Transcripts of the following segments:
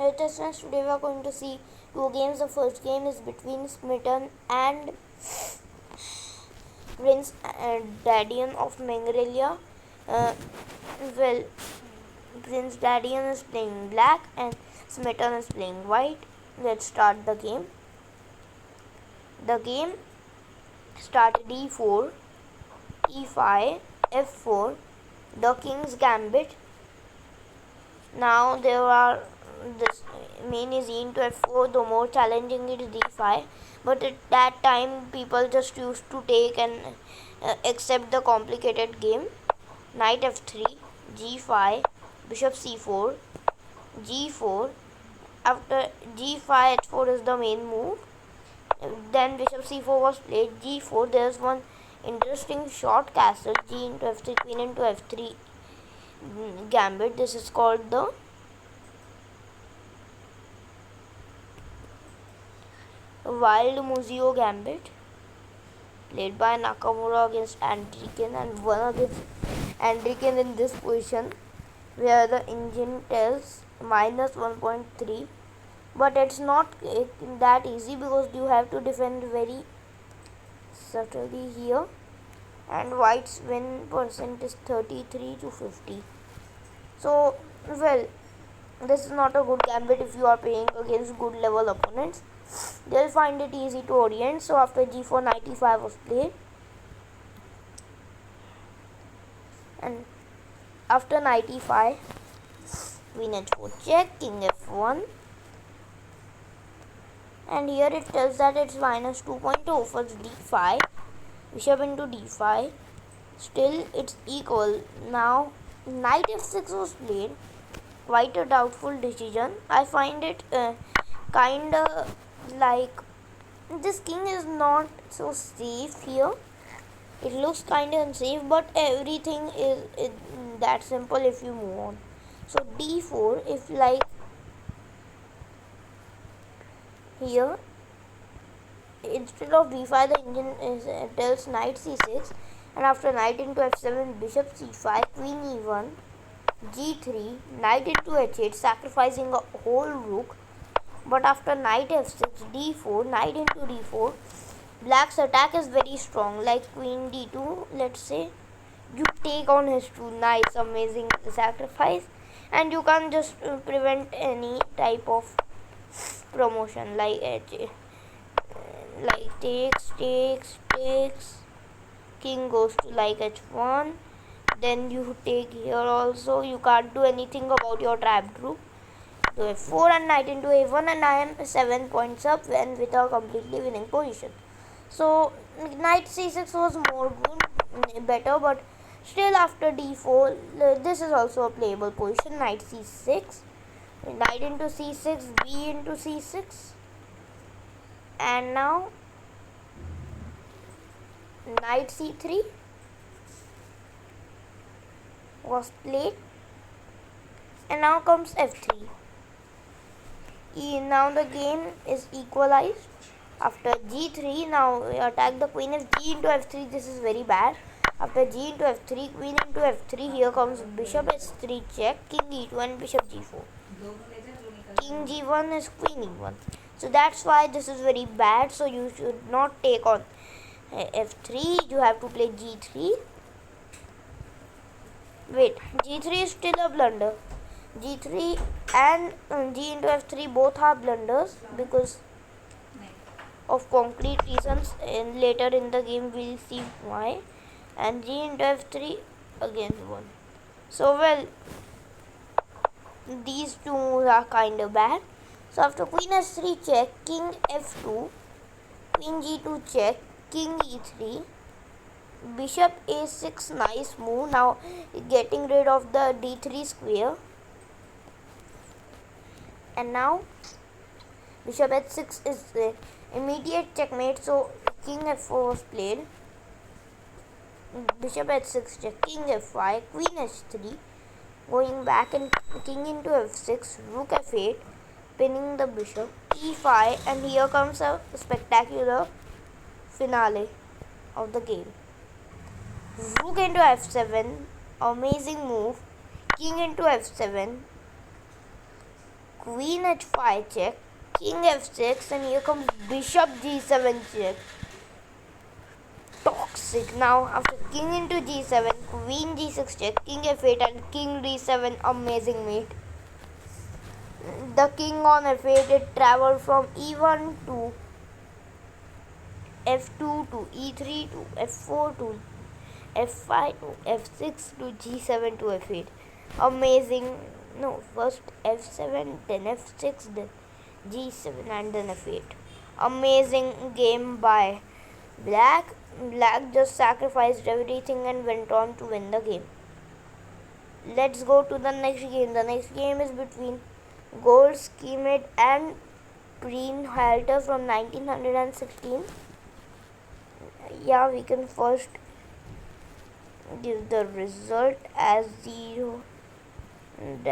Hey testers, today we are going to see two games. The first game is between Smitten and Prince Dadian of Mengerelia. Uh, well, Prince Dadian is playing black and Smitten is playing white. Let's start the game. The game started e4, e5, f4, the king's gambit. Now there are this main is e into f4. The more challenging it is d5, but at that time people just used to take and accept the complicated game. Knight f3, g5, bishop c4, g4. After g5, h4 is the main move. Then bishop c4 was played. g4. There's one interesting short castle. G into f3, queen into f3 gambit. This is called the Wild Museo Gambit, played by Nakamura against Andrikin and won against Andrikin in this position, where the engine tells minus 1.3. But it's not that easy because you have to defend very subtly here, and white's win percent is 33 to 50. So, well, this is not a good gambit if you are playing against good level opponents. They'll find it easy to orient. So after g4, knight e5 was played, and after knight e5, queen h4 check, king f1, and here it tells that it's minus 2.0 for d5, bishop into d5. Still it's equal. Now knight f6 was played. Quite a doubtful decision. I find it kinda like this king is not so safe here. It looks kinda unsafe, but everything is that simple if you move on. So d4, if like here instead of b5 the engine tells knight c6, and after knight into f7, bishop c5, queen e1, g3, knight into h8, sacrificing a whole rook. But after knight f6, d4, knight into d4, black's attack is very strong, like queen d2. Let's say you take on h2, nice, amazing sacrifice, and you can't just prevent any type of promotion like takes, king goes to like h1. Then you take here also. You can't do anything about your trapped rook. To f4 and knight into a1, and I am 7 points up when with a completely winning position. So knight c6 was more good, better, but still after d4, this is also a playable position. Knight c6, knight into c6, b into c6, and now knight c3 was played, and now comes f3. Now the game is equalized. After g3, now we attack the queen. If g into f3, this is very bad. After g into f3, queen into f3, here comes bishop h3 check, king e2 and bishop g4. King g1 is queen e1. So that's why this is very bad. So you should not take on f3. You have to play g3. Wait, g3 is still a blunder. g3 and g into f3 both are blunders because of concrete reasons, and later in the game we'll see why. And g into f3 again 1. So well, these two are kind of bad. So after queen h3 check, king f2, queen g2 check, king e3, bishop a6, nice move. Now getting rid of the d3 square, and now bishop h6 is immediate checkmate. So king f4 was played, bishop h6 check, king f5, queen h3, going back, and king into f6, rook f8, pinning the bishop, e5, and here comes a spectacular finale of the game. Rook into f7, amazing move, king into f7, queen h5 check, king f6, and here comes bishop g7 check. Toxic. Now after king into g7, queen g6 check, king f8 and king d7. Amazing mate. The king on f8, it traveled from e1 to f2 to e3 to f4 to f5 to f6 to g7 to f8. Amazing. No, first f7, then f6, then g7 and then f8. Amazing game by black. Black just sacrificed everything and went on to win the game. Let's go to the next game. The next game is between Gold Schemate and Preen Halter from 1916. Yeah, we can first give the result as 0-1. And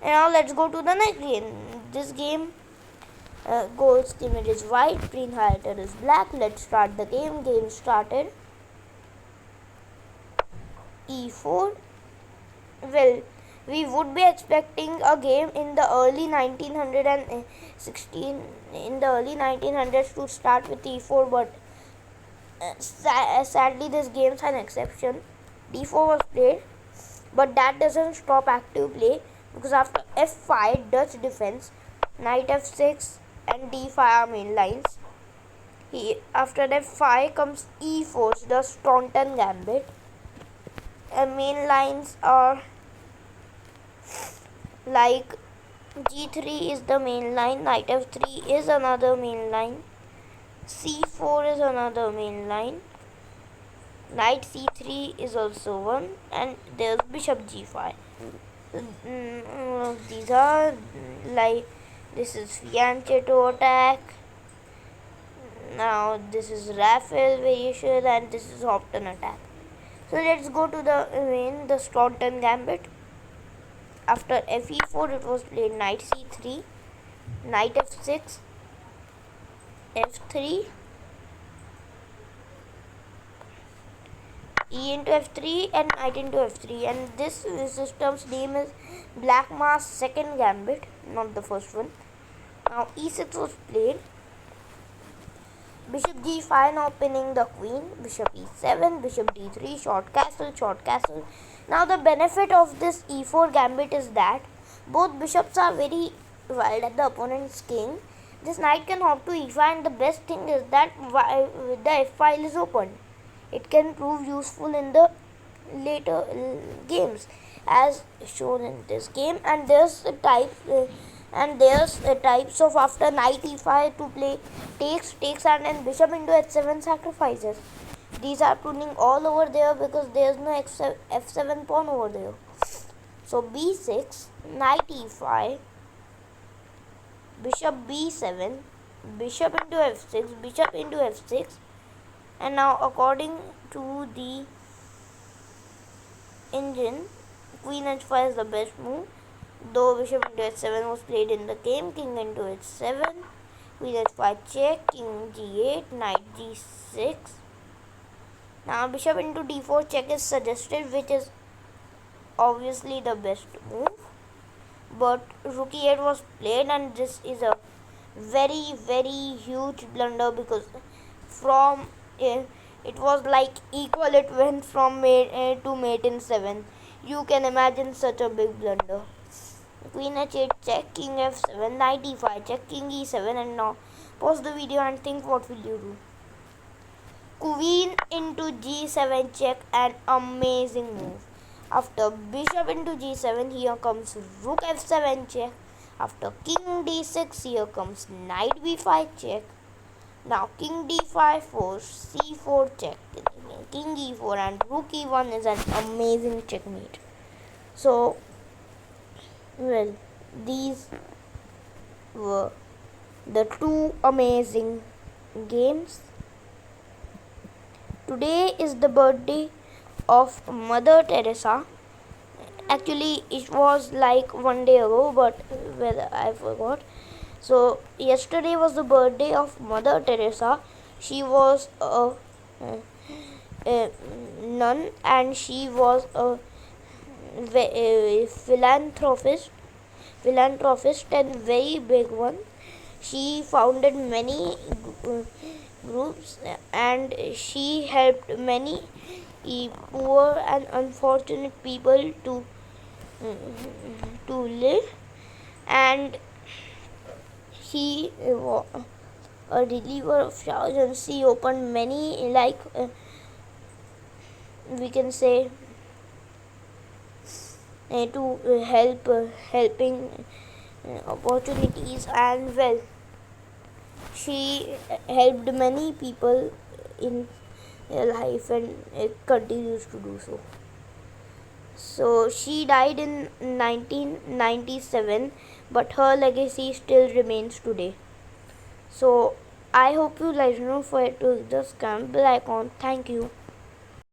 now let's go to the next game. This game, Gold Schemate is white, Preen Halter is black. Let's start the game. Game started. e4. Well, we would be expecting a game in the early 1916 in the early 1900s to start with e4, but sadly this game's an exception. d4 was played, but that doesn't stop active play, because after f5 Dutch defense, knight f6 and d5 are main lines. After f5 comes e4, the Staunton gambit. Main lines are like g3 is the main line, knight f3 is another main line, c4 is another main line, knight c3 is also one, and there's bishop g5. These are like, this is fianchetto attack. Now this is Raphael variation, and this is Hopton attack. So let's go to the Staunton gambit. After fe4 it was played knight c3, knight f6, f3, e into f3 and knight into f3, and this system's name is Black Mask second gambit, not the first one. Now e6 was played, bishop g5 now pinning the queen, bishop e7, bishop d3, short castle, short castle. Now the benefit of this e4 gambit is that both bishops are very wild at the opponent's king. This knight can hop to e5, and the best thing is that the f file is open. It can prove useful in the later games as shown in this game. And there's types of after knight e5 to play takes, and then bishop into h7 sacrifices. These are pruning all over there because there's no f7 pawn over there. So b6, knight e5, bishop b7, bishop into f6, bishop into f6, and now according to the engine, queen h5 is the best move. Though bishop into h7 was played in the game, king into h7, queen h5 check, king g8, knight g6. Now bishop into d4 check is suggested, which is obviously the best move. But rook e8 was played, and this is a very very huge blunder, because from it was like equal, it went from mate to mate in 7. You can imagine such a big blunder. Queen h8 check, king f7, knight e5 check, king e7, and now pause the video and think what will you do. Queen into g7 check, an amazing move. After bishop into g7, here comes rook f7 check. After king d6, here comes knight b5 check. Now king d5 4, c4 check, king e4, and rook e1 is an amazing checkmate. So, well, these were the two amazing games. Today is the birthday of Mother Teresa. Actually, it was like one day ago, but well, I forgot. So, yesterday was the birthday of Mother Teresa. She was a nun, and she was a philanthropist. philanthropist and very big one. She founded many groups and she helped many poor and unfortunate people to live. And she a reliever of thousands. She opened many, like we can say, to helping opportunities, and well, she helped many people in life and continues to do so. So she died in 1997, but her legacy still remains today. So I hope you let know for it to just come bell icon. Thank you.